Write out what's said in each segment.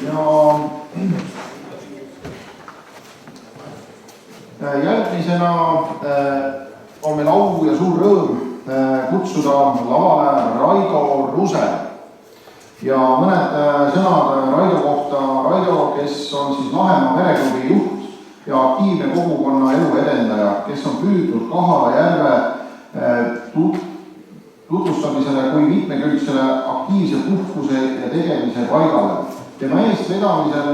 Ja järgmisena on meil au ja suur rõõm kutsuda lavale Raido Ruse. Ja mõned sõnad Raido kohta. Raido, kes on siis Lahemaa mereklubi juht ja aktiivne kogukonna elu edendaja, kes on püüdnud Kahala järve tutvustamisele kui mitmekülgsele aktiivse puhkuse ja tegemise paigale. Tema eestvedamisel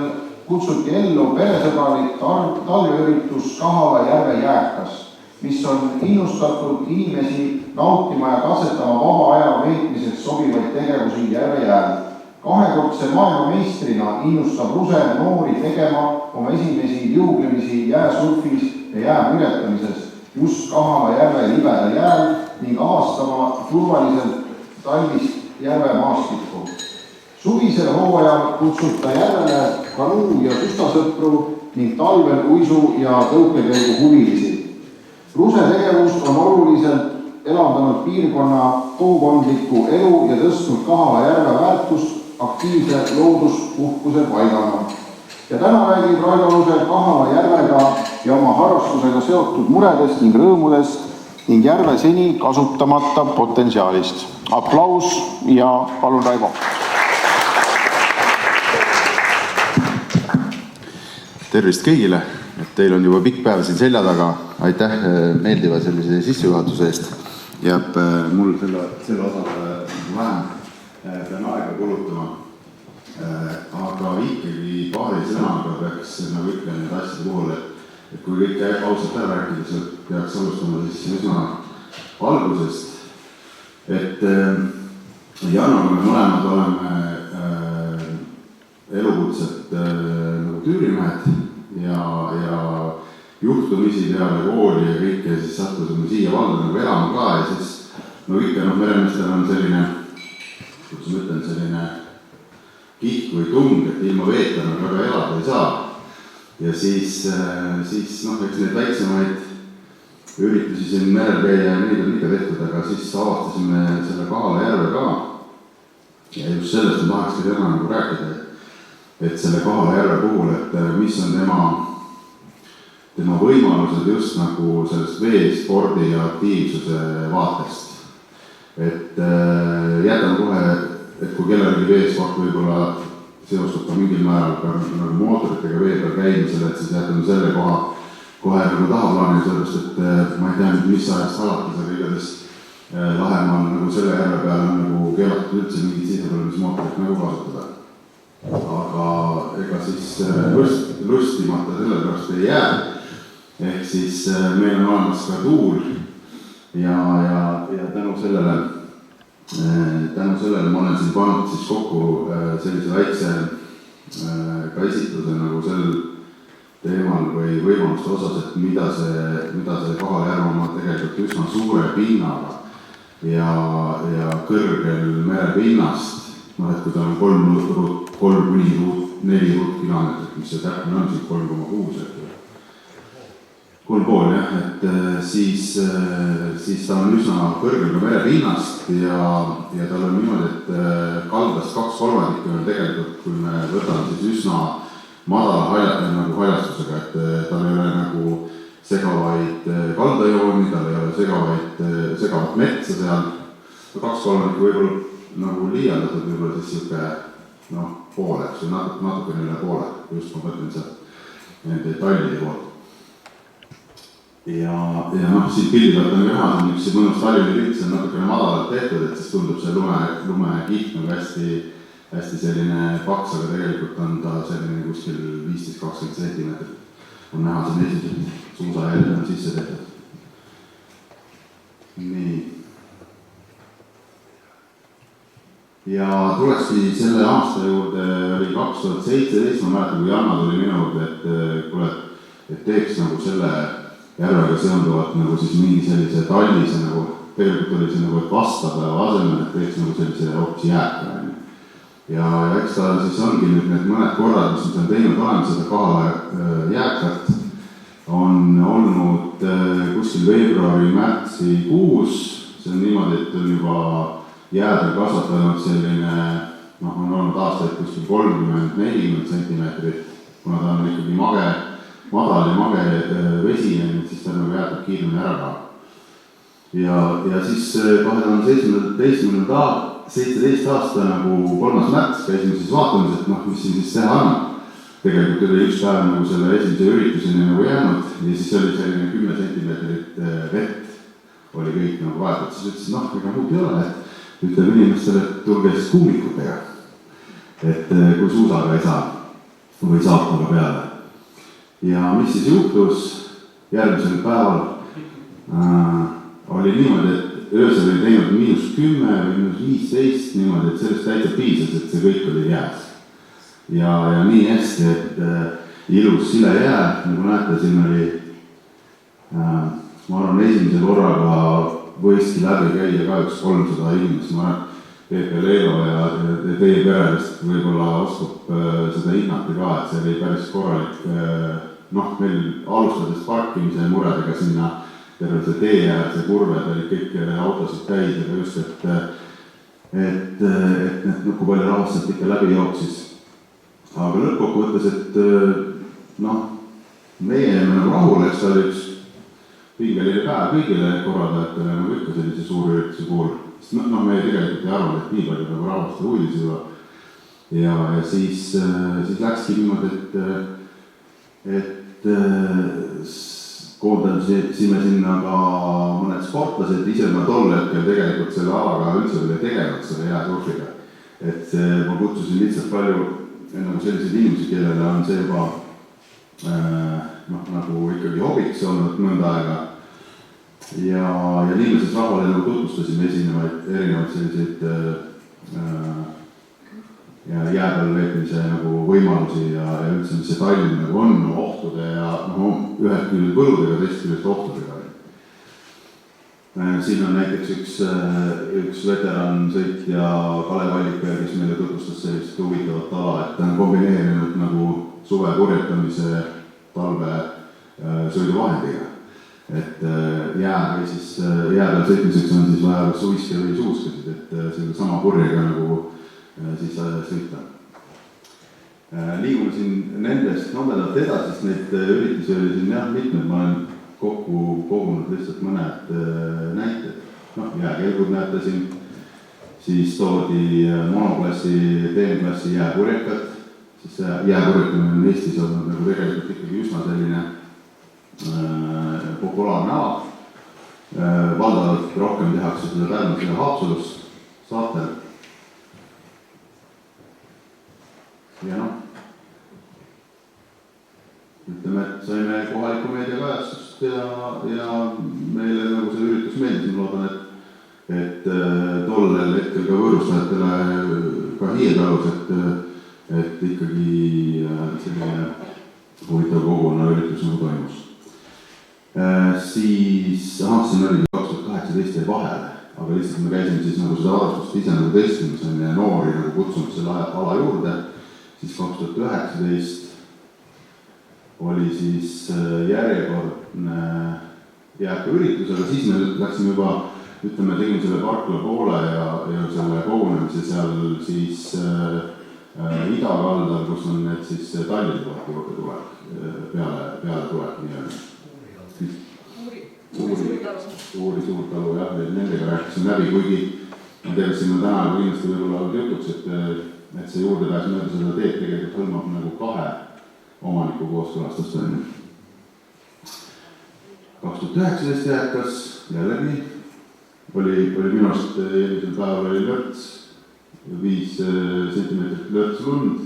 kutsuti ellu peresõbralik talveüritus Kahala järve jääkas, mis on innustatud inimesi nautima ja katsetama vaba aja veetmiseks sobivaid tegevusi järve jääl. Kahekordse maailmameistrina innustab Ruse noori tegema oma esimesi liuglemisi jääsurfis ja jäämületamises just Kahala järve libeda jääl ning avastama turvaliselt talvist järve maastikku. Suvisel hooajal kutsub ta järvele kanuu- ja sustasõpru ning talvel uisu- ja tõukekäigu huvilisi. Ruse tegevus on oluliselt elavdanud piirkonna kogukondlikku elu ja tõstnud Kahala järve väärtust aktiivse looduspuhkuse paigana. Ja täna räägib Raido Ruse Kahala järvega ja oma harrastusega seotud muredest ning rõõmudest ning järve seni kasutamata potentsiaalist. Aplaus ja palun Raivo. Tervist kõigile, et teil on juba pikk päev siin selja taga. Aitäh meeldiva sellise sissejuhatuse eest. Jääb mul selle osale vähem pean aega kulutama. Aga ikkagi paari sõnaga peaks, nagu ütlen, need asjade puhul, et kui kõik ausalt ära rääkida, siis peaks alustama siis üsna algusest. Et Jannaga me mõlemad oleme elukutset nagu tüürimehed ja juhtumisi peale kooli ja kõike siis sattusime siia valda nagu elama ka ja siis no ikka meremeestel on selline, kuidas ma ütlen, selline kihk või tung, et ilma veeta nagu väga elada ei saa. Ja siis eks neid väiksemaid üritusi siin merel käia ja neid on ikka tehtud, aga siis avastasime selle Kahala järve ka. Ja just sellest ma tahakski täna nagu rääkida, et selle Kahala järve puhul, et mis on tema võimalused just nagu sellest veespordi ja aktiivsuse vaatest. Et jätan kohe, et kui kellelgi veesport võib-olla seostub ka mingil määral ka nagu mootoritega vee peal käimisele, et siis jätame selle kohe nagu tahaplaani, sellepärast, et ma ei tea nüüd, mis ajast alates, aga igatahes Lahemaal nagu selle järve peal on nagu keelatud üldse mingid sisepõlemismootorit nagu kasutada. Aga ega siis lustimata selle pärast ei jää. Ehk siis meil on olemas ka tuul ja tänu sellele ma olen siin pannud siis kokku sellise väikse ka esitluse nagu sel teemal või võimaluste osas, et mida see Kahala järv oma tegelikult üsna suure pinnaga ja kõrgel merepinnast, et kui ta on 3–4 ruutkilomeetrit, mis see täpne on, siis 3,6 3,5 jah, et siis ta on üsna kõrgel ka merepinnast ja tal on niimoodi, et kaldast 2/3 on tegelikult, kui me võtame siis üsna madala nagu haljastusega, et tal ei ole nagu segavaid kaldajooni, tal ei ole segavat metsa seal. 2/3 võib-olla nagu liialdatud võib-olla siis siuke poole, see natuke üle poole, just ma mõtlen sealt nende detailide poolt. Ja siin pildi pealt on näha, see on üks mõnus talvine pilt, see on natukene madalalt tehtud, et siis tundub see lumekiht nagu hästi selline paks, aga tegelikult on ta selline kuskil 15–20 sentimeetrit. On näha siin esimesed suusajälg on sisse tehtud. Nii. Ja tulekski selle aasta juurde oli 2017, ma mäletan, kui Janna tuli minu juurde, et teeks nagu selle järvega seonduvat nagu siis mingi sellise tallise nagu, tegelikult oli see nagu, et vastapäeva asemel, et teeks nagu sellise hoopis jääka. Ja eks ta siis ongi nüüd need mõned korrad, mis on teinud olema seda Kahala jääkat, on olnud kuskil veebruari-märtsi kuus. See on niimoodi, et on juba jäädel kasvatanud selline noh, on olnud aastaid kuskil 30-40 sentimeetrit, kuna ta on ikkagi madal ja mage vesine, siis ta nagu jätab kiiremini ära ka. Ja siis 2017 aasta nagu 3. märts käisime siis vaatamas, et noh, mis siin siis teha on. Tegelikult oli üks päev nagu selle esimese ürituseni nagu jäänud ja siis oli selline 10 sentimeetrit vett oli kõik nagu vajatud. Siis ütlesin, noh, ega muud ei ole, et ütleme inimestele, et tulge siis kummikutega. Et kui suusaga ei saa või saatmaga peale. Ja mis siis juhtus järgmisel päeval oli niimoodi, et öösel oli teinud -10 või -15 niimoodi, et sellest täitsa piisas, et see kõik oli jääs. Ja nii hästi, et ilus sile jää, nagu näete, siin oli, ma arvan, esimese korraga võiski läbi käia ka üks 300 inimest, ma arvan, Peepe Leelo ja teie perelist võib-olla oskab seda hinnata ka, et see oli päris korralik, noh, meil alustades parkimise muredega sinna terve see tee ja see kurved olid kõik autosid täis, aga just, et kui palju rahvast sealt ikka läbi jooksis. Aga lõppkokkuvõttes, et noh, meie jääme nagu rahule, eks ta oli üks pingeline päev kõigile korraldajatele, nagu ikka sellise suur ürituse puhul. Noh, me tegelikult ei arvanud, et nii palju nagu rahvast ja huvilisi juba. Ja siis läkski niimoodi, et koondasime sinna ka mõned sportlased, ise ma tol hetkel tegelikult selle alaga üldse veel ei tegelenud selle jääsurfiga. Et ma kutsusin lihtsalt palju nagu sellised inimesed, kellele on see juba nagu ikkagi hobiks olnud mõnda aega. Ja nii me siis rahvale nagu tutvustasime erinevaid selliseid jääpeal veetmise nagu võimalusi ja üldse, mis see Tallinn nagu on ohtude ja ühed küll võludega, teist küljest ohtudega. Siin on näiteks üks veteran sõitja Kalev Allikaja, kes meile tutvustas sellist huvitavat ala, et ta on kombineerinud nagu suve purjetamise talve sõiduvahendiga. Et jää või siis jää peal sõitmiseks on siis vaja suiske või suuskasid, et selle sama purjega nagu siis sõita. Liigume siin nendest nobedalt edasi, sest neid üritusi oli siin jah mitmed, ma olen kokku kogunud lihtsalt mõned näited. Noh, jääkelgud näete siin, siis toodi monoklassi, teemklassi jääpurjekad, siis jääpurjekamine on Eestis olnud nagu tegelikult ikkagi üsna selline populaarne ala. Valdavalt rohkem tehakse seda Pärnus ja Haapsalus saatel. Ja noh, ütleme, et saime kohaliku meedia kajastust ja meile nagu see üritus meeldis, ma loodan, et tollel hetkel ka võõrustajatele ka hiiedalus, et ikkagi selline huvitav koguna üritus nagu toimus. Siis, siin oli 2018 jäi vahele, aga lihtsalt me käisime siis nagu seda arvestust ise nagu testimas ja noori nagu kutsunud selle ala juurde. Siis 2019 oli siis järjekordne jääkeüritus, aga siis me läksime juba, ütleme, tegime selle parkla poole ja selle kogunemise seal siis idakaldal, kus on need siis Tallinna tulek juurde tulek, peale tulek nii-öelda. Uuri suurtalu, jah, nendega rääkisime läbi, kuigi ma teadsin täna kindlasti võib-olla olnud jutuks, et see juurdepääs mööda seda teed tegelikult hõlmab nagu 2 omaniku kooskõlastust on. 2019 jääkas jällegi oli minu arust eelmisel päeval oli lörts, 5 sentimeetrit lörts lund,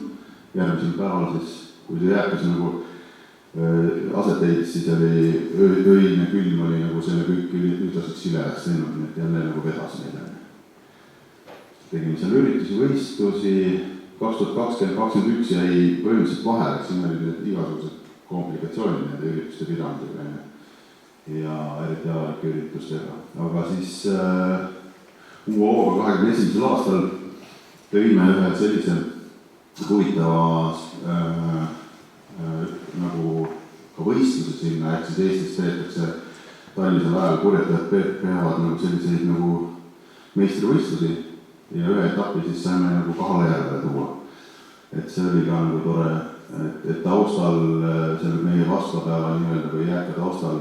järgmisel päeval siis, kui see jääkas nagu aset eidis, siis oli öine külm oli nagu selle kõik ühtlaseks siledaks teinud, nii et jälle nagu vedas meile. Tegime seal üritusi, võistlusi, 2020-2021 jäi põhimõtteliselt vahele, siin oli need igasugused komplikatsioonid nende ürituste pidamisega ja eriti avalike üritustega. Aga siis UO-ga 21. aastal tõime ühe sellise huvitava nagu ka võistluse sinna, ehk siis Eestis peetakse talvisel ajal purjetajad peavad nagu selliseid nagu meistrivõistlusi ja ühe etapi siis saime nagu Kahala järvele tuua. Et see oli ka nagu tore, et taustal, seal meie vastapäeva nii-öelda või jääka taustal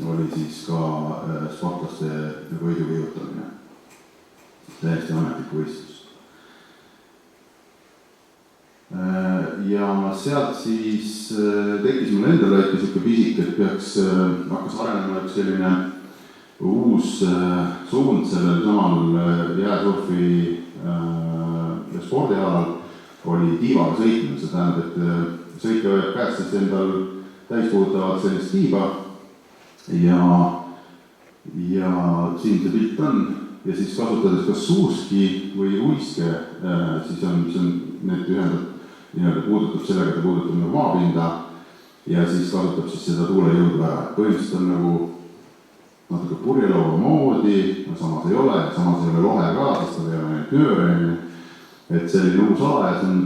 oli siis ka sportlaste võidu viiutamine. Täiesti ametlikku võistlust. Ja sealt siis tekkis mul endale väike siuke pisik, et hakkas arenema üks selline uus suund sellel samal jääsurfi spordialal oli tiivaga sõitmine. See tähendab, et sõitja hoiab käest siis endal täispuudutavat sellist tiiba ja siin see pilt on ja siis kasutades kas suuski või uiske, siis on need ühendad nii-öelda puudutab sellega, ta puudutab nagu maapinda ja siis kasutab siis seda tuulejõudu ära. Põhimõtteliselt on nagu natuke purjelooga moodi, samas ei ole lohe ka, sest ta ei ole neid nööre. Et selline uus ala ja see on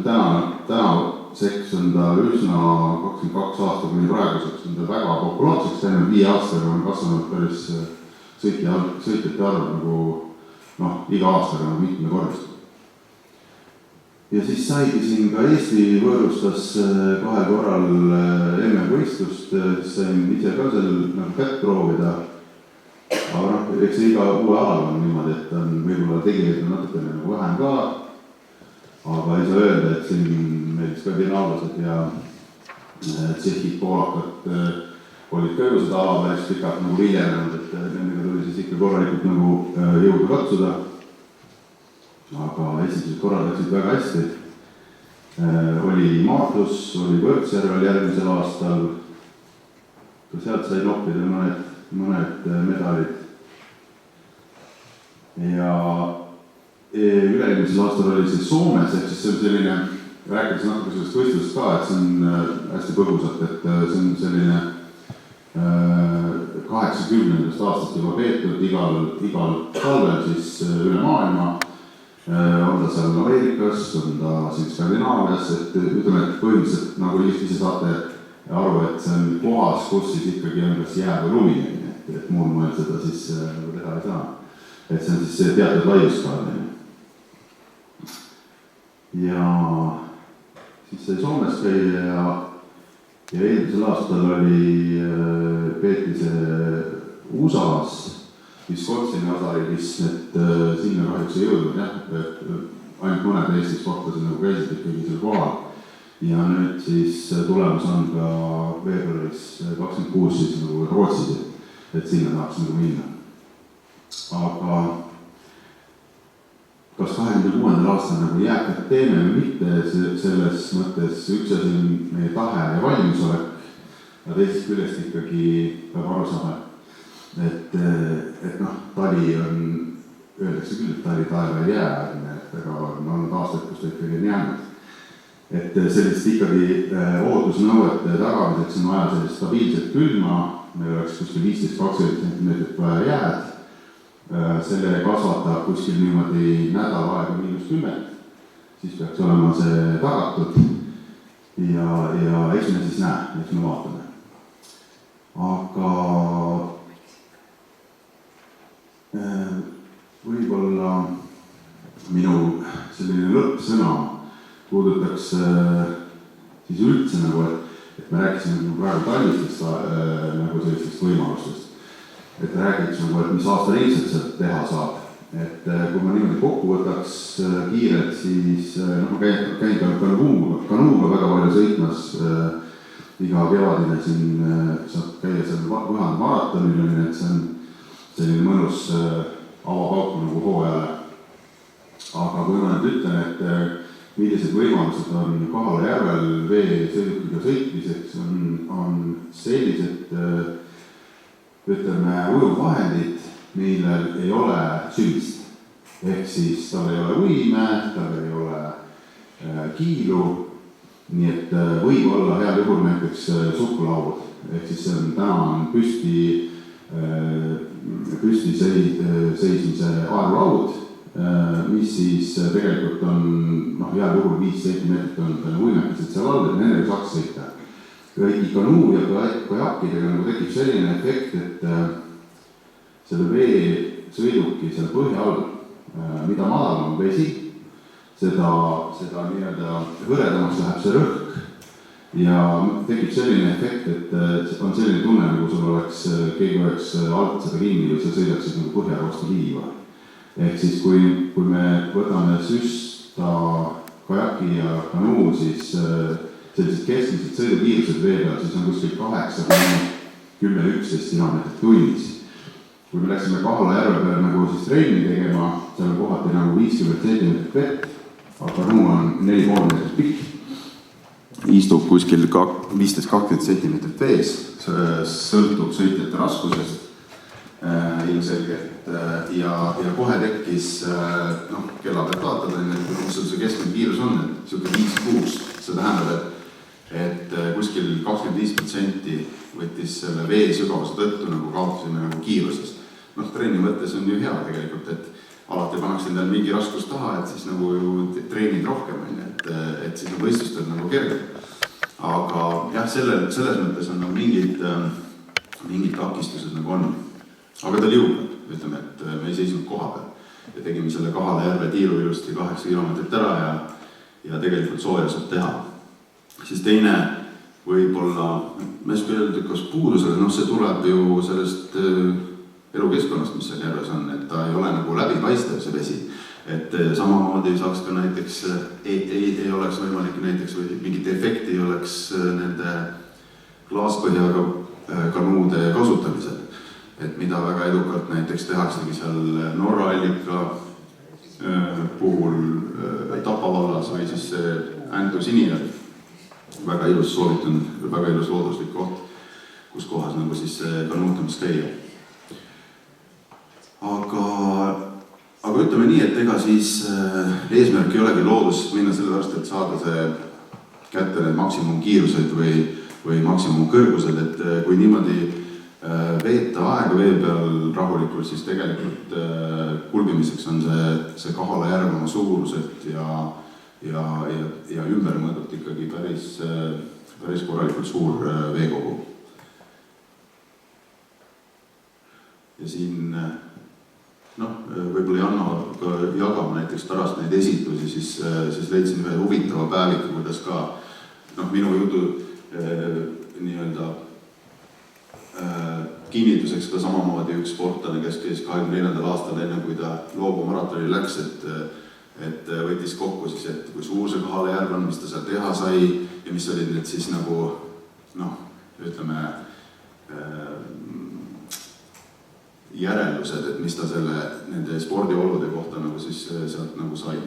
tänaseks on ta üsna 22 aastat kuni praeguseks on ta väga populaarseks teinud, 5 aastaga on kasvanud päris sõitjate arv nagu iga aastaga nagu mitmekordistab. Ja siis saigi siin ka Eesti võõrustas 2 korral MM-võistlust, siis sain ise ka seal nagu kätt proovida. Aga eks iga uue alal on niimoodi, et on võib-olla tegijaid on natukene nagu vähem ka. Aga ei saa öelda, et siin meil skandinaavlased ja tšehhid, poolakad olid ka ju seda ala päris pikalt nagu viljenenud, et nendega tuli siis ikka korralikult nagu jõudu katsuda. Aga esimesed korrad läksid väga hästi. Oli Maardus, oli Võrtsjärvel järgmisel aastal. Ka sealt sai noppida mõned medalid. Ja üle-eelmisel aastal oli see Soomes, ehk siis see on selline, rääkides natuke sellest võistlust ka, et see on hästi põgusalt, et see on selline 80. aastast juba peetud igal talvel siis üle maailma. On ta seal Ameerikas, on ta siin Skandinaavias, et ütleme, et põhimõtteliselt nagu ise saate aru, et see on kohas, kus siis ikkagi on kas jää või lumi, et muul moel seda siis teha ei saa. Et see on siis see teatud laiuskaaline. Ja siis sai Soomes käia ja eelmisel aastal peeti see USA-s Wisconsini osariigis, et sinna kahjuks ei jõudnud, et ainult mõned Eesti sportlased nagu käisid ikkagi seal kohal. Ja nüüd siis tulemus on ka veebruaris 26 siis nagu Rootsis, et sinna tahaks nagu minna. Aga kas 26. aastal nagu jääkad teeme või mitte, selles mõttes üks asi on meie tahe ja valmisolek, ja teisest küljest ikkagi peab aru saama, et tali on, öeldakse küll, et tali taeva ei jää, aga on olnud aastaid, kus ta ikkagi on jäänud. Et sellist ikkagi ootusnõuete tagamiseks on vaja sellist stabiilset külma, meil oleks kuskil 15-20 cm vaja jääd. Selle kasvatab kuskil niimoodi nädal aega -10, siis peaks olema see tagatud ja eks me siis näe, eks me vaatame. Aga võib-olla minu selline lõppsõna puudutaks siis üldse nagu, et me rääkisime praegu talvistest nagu sellistest võimalustest. Et räägiks nagu, et mis aasta ringselt sealt teha saab. Et kui ma niimoodi kokku võtaks kiirelt, siis ma käin kanuuga väga palju sõitmas. Iga kevadine siin saab käia seal Võhand maratonil, et see on selline mõnus avapauk nagu hooajale. Aga kui ma nüüd ütlen, et millised võimalused on Kahala järvel veesõidukiga sõitmiseks, on sellised ütleme ujuvvahendid, millel ei ole sülist. Ehk siis tal ei ole uime, tal ei ole kiilu, nii et võib olla heal juhul näiteks suhkulaud. Ehk siis täna on püsti seismise aerulaud, mis siis tegelikult on heal juhul 5 cm on võimekesed seal all, et nendega saaks sõita. Kõiki kanuu ja kajakkidega nagu tekib selline efekt, et selle veesõiduki seal põhja all mida madalam on vesi, seda nii-öelda hõredamaks läheb see rõhk ja tekib selline efekt, et on selline tunne, nagu sul keegi oleks alt seda kinni või sa sõidaksid nagu põhja vastu liiva. Ehk siis, kui me võtame süsta, kajaki ja kanuu, siis sellised keskmised sõidukiirused vee peal, siis on kuskil 8–10–11 kilomeetrit tunnis. Kui me läksime Kahala järve peal nagu siis trenni tegema, seal on kohati nagu 50 centimeetrit vett, aga kanuu on 4,5 meetrit pikk. Istub kuskil 15–20 centimeetrit vees, sõltub sõitjate raskusest ilmselgelt ja kohe tekkis, kella pealt vaatad, et kus see keskmine kiirus on, et siuke 5–6, see tähendab, et kuskil 25% võttis selle vee sügavuse tõttu nagu kaotasime nagu kiirusest. Trenni mõttes on ju hea tegelikult, et alati pannakse endal mingi raskus taha, et siis nagu ju treenid rohkem, et siis on võistlustel nagu kergem. Aga jah, selles mõttes on mingid takistused nagu on. Aga ta liugab, ütleme, et me ei seisnud koha peal ja tegime selle Kahala järve tiiru ilusti 8 kilomeetrit ära ja tegelikult sooja saab teha. Siis teine võib-olla, ma ei saa öelda, kas puudusele, see tuleb ju sellest elukeskkonnast, mis seal järves on, et ta ei ole nagu läbipaistev see vesi. Et samamoodi saaks ka näiteks, ei oleks võimalik näiteks või mingit efekti ei oleks nende klaaspõhjaga kanuude kasutamisel. Et mida väga edukalt näiteks tehaksegi seal Norra allika puhul Tapa vallas või siis Äntu Sinijärv. Väga ilus soovitun, väga ilus looduslik koht, kus kohas nagu siis kanuutamas käia. Aga ütleme nii, et ega siis eesmärk ei olegi loodusest minna sellepärast, et saada see kätte need maksimumkiirused või maksimumkõrgused, et kui niimoodi veeta aega vee peal rahulikult, siis tegelikult kulgemiseks on see Kahala järv oma suuruselt ja ümbermõõdult ikkagi päris korralikult suur veekogu. Ja siin võib-olla Janno jagama näiteks pärast neid esitusi, siis leidsin ühe huvitava päeviku, kuidas ka minu jutu nii-öelda kinnituseks ka samamoodi üks sportlane, kes käis 24. aastal enne, kui ta loobu maratoni läks, et võttis kokku siis, et kui suur see Kahala järv on, mis ta seal teha sai ja mis olid need siis nagu, ütleme, järeldused, et mis ta nende spordiolude kohta nagu siis sealt nagu sai.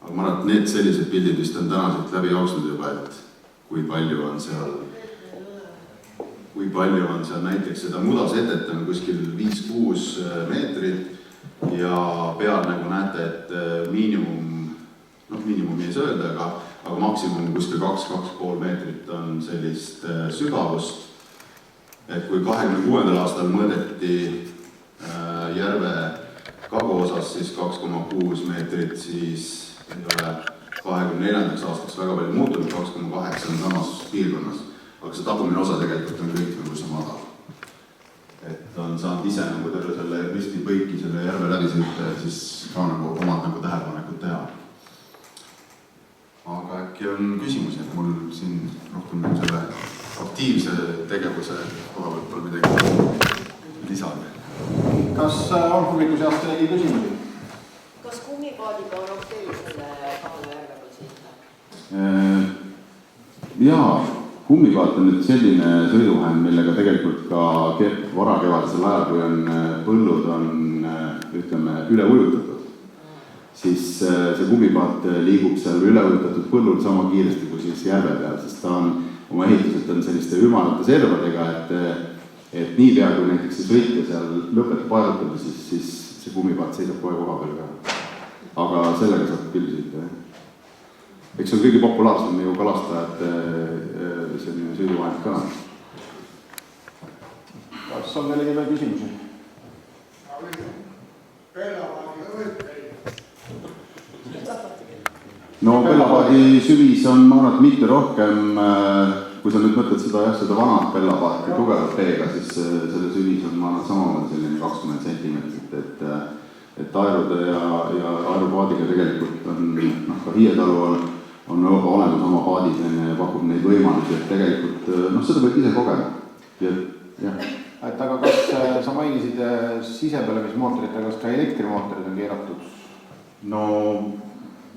Aga ma arvan, et need sellised pildid vist on täna siit läbi jooksnud juba, et kui palju on seal näiteks seda mudasetet on kuskil 5–6 meetrit ja peal nagu näete, et miinimumi ei saa öelda, aga maksimum kuskil 2–2,5 meetrit on sellist sügavust. Et kui 26. aastal mõõdeti järve kaguosas siis 2,6 meetrit, siis ei ole 24. aastaks väga palju muutunud, 2,8 on samas piirkonnas. Aga see tagumine osa tegelikult on kõik nagu see madal. Et on saanud ise nagu terve selle risti põiki selle järve läbi sõita ja siis ka nagu omad nagu tähelepanekud teha. Aga äkki on küsimusi, et mul siin rohkem nagu selle aktiivse tegevuse koha pealt pole midagi lisada. Kas on publiku seast kellegi küsimusi? Kas kummipaadiga on okei selle Kahala järve peal sõita? Jaa, kummipaat on nüüd selline sõiduvahend, millega tegelikult ka varakevadisel ajal, kui on põllud ütleme, üle ujutatud, siis see kummipaat liigub seal üle ujutatud põllul sama kiiresti kui siis järve peal, sest ta on oma ehituselt on selliste ümarate servadega, et niipea kui näiteks see sõitja seal lõpetab paelutada, siis see kummipaat seisab kohe koha peal ka. Aga sellega saab küll sõita. Eks see on kõige populaarsem ju kalastajate selline sõiduvahend ka. Kas on kellegi veel küsimusi? No Pellapaadi süvis on, ma arvan, et mitte rohkem kui sa nüüd mõtled seda vana Bellaparki tugevat B-ga, siis selle süvis on, ma arvan, samamoodi selline 20 sentimeetrit, et aerude ja aerupaadiga tegelikult on, ka Hiietalu on olemas oma paadid ja pakub neid võimalusi, et tegelikult, seda võib ise kogema. Et aga kas sa mainisid sisepõlemismootorit, aga kas ka elektrimootorid on keelatud? No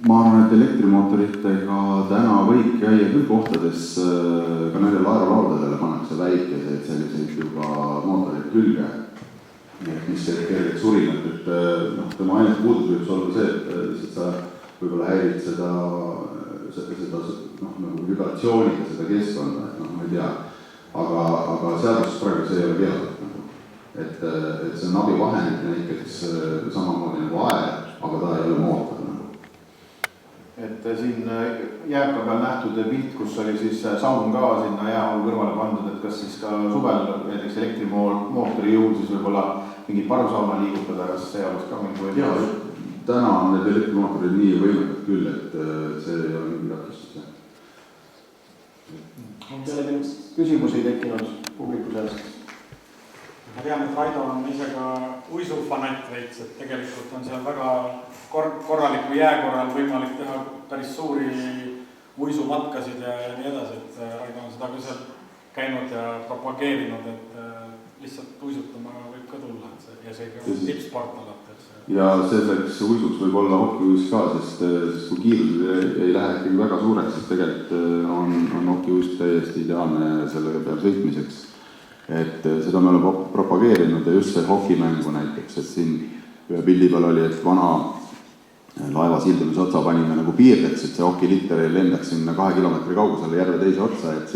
ma arvan, et elektrimootoritega täna võib käia küll kohtades, ka nendele aerolaudadele pannakse väikeseid selliseid juba mootoreid külge, mis kergelt surinat, et tema ainult puudus võiks olla see, et sa võib-olla häirid seda nagu vibratsiooniga seda keskkonda, et ma ei tea, aga seadus praegu see ei ole keelatud, et see on abivahend näiteks samamoodi nagu aer, aga ta ei ole mootor. Et siin jääka peal nähtud pilt, kus oli siis saun ka sinna jäähalu kõrvale pandud, et kas siis ka suvel näiteks elektrimootori jõud siis võib-olla mingit parusauna liigutada, kas see oleks ka mingi võimalus? Täna on need elektrimootorid nii võimekad küll, et see ei ole mingi takistus. On teile küsimusi tekkinud publiku seast? Ma tean, et Raido on ise ka uisufanat veits, et tegelikult on seal väga korraliku jääkorral võimalik teha päris suuri uisumatkasid ja nii edasi, et Raido on seda ka seal käinud ja propageerinud, et lihtsalt uisutama võib ka tulla, ja see ka tippsport alati. Ja selleks uisuks võib olla hokiuis ka, sest kui kiirused ei lähe ikkagi väga suureks, siis tegelikult on hokiuis täiesti ideaalne selle peal sõitmiseks. Et seda me oleme propageerinud ja just see hokimängu näiteks, et siin ühe pildi peal oli, et vana laeva sildumise otsa panime nagu piirdeks, et see hokilitter ei lendaks sinna 2 kilomeetri kaugusele järve teise otsa, et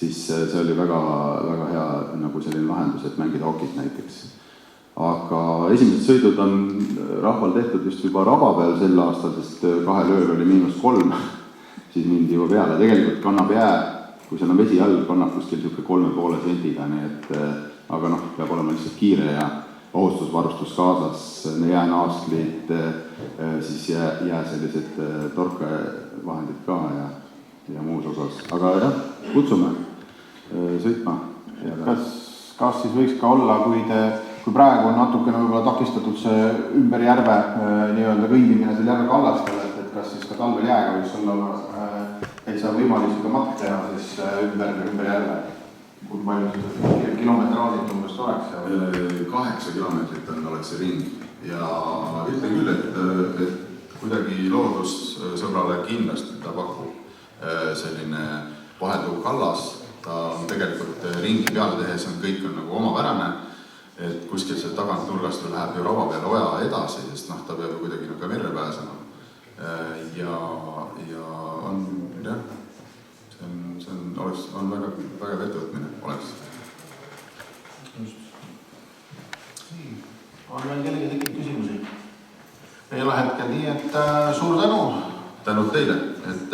siis see oli väga, väga hea nagu selline lahendus, et mängida hokit näiteks. Aga esimesed sõidud on rahval tehtud just juba raba peal sel aastal, sest 2 ööl oli -3, siis mindi juba peale. Tegelikult kannab jää, kui seal on vesi all, kannab kuskil 3,5 sentiga, nii et aga peab olema lihtsalt kiire ja ohustusvarustus kaasas, jäänaaslid, siis jää sellised torkevahendid ka ja muus osas. Aga jah, kutsume sõitma. Kas siis võiks ka olla, kui praegu on natukene võib-olla takistatud see ümber järve nii-öelda kõndimine seal järve kallastel, et kas siis ka talvel jääga võiks olla täitsa võimalusi ka matk teha siis ümber järve? Kui palju seda kilometraadit umbes oleks? 8 kilomeetrit oleks see ring ja ütlen küll, et kuidagi loodussõbrale kindlasti ta pakub selline vahelduv kallas. Ta on tegelikult ringi peale tehes kõik on nagu omapärane, et kuskil see tagantnurgast läheb ju raba peale oja edasi, sest ta peab ju kuidagi ka merre pääsema. Ja on, jah, see on väga ettevõtmine oleks. On meil kellegi tekib küsimusi? Ei ole hetkel nii, et suur tänu. Tänud teile, et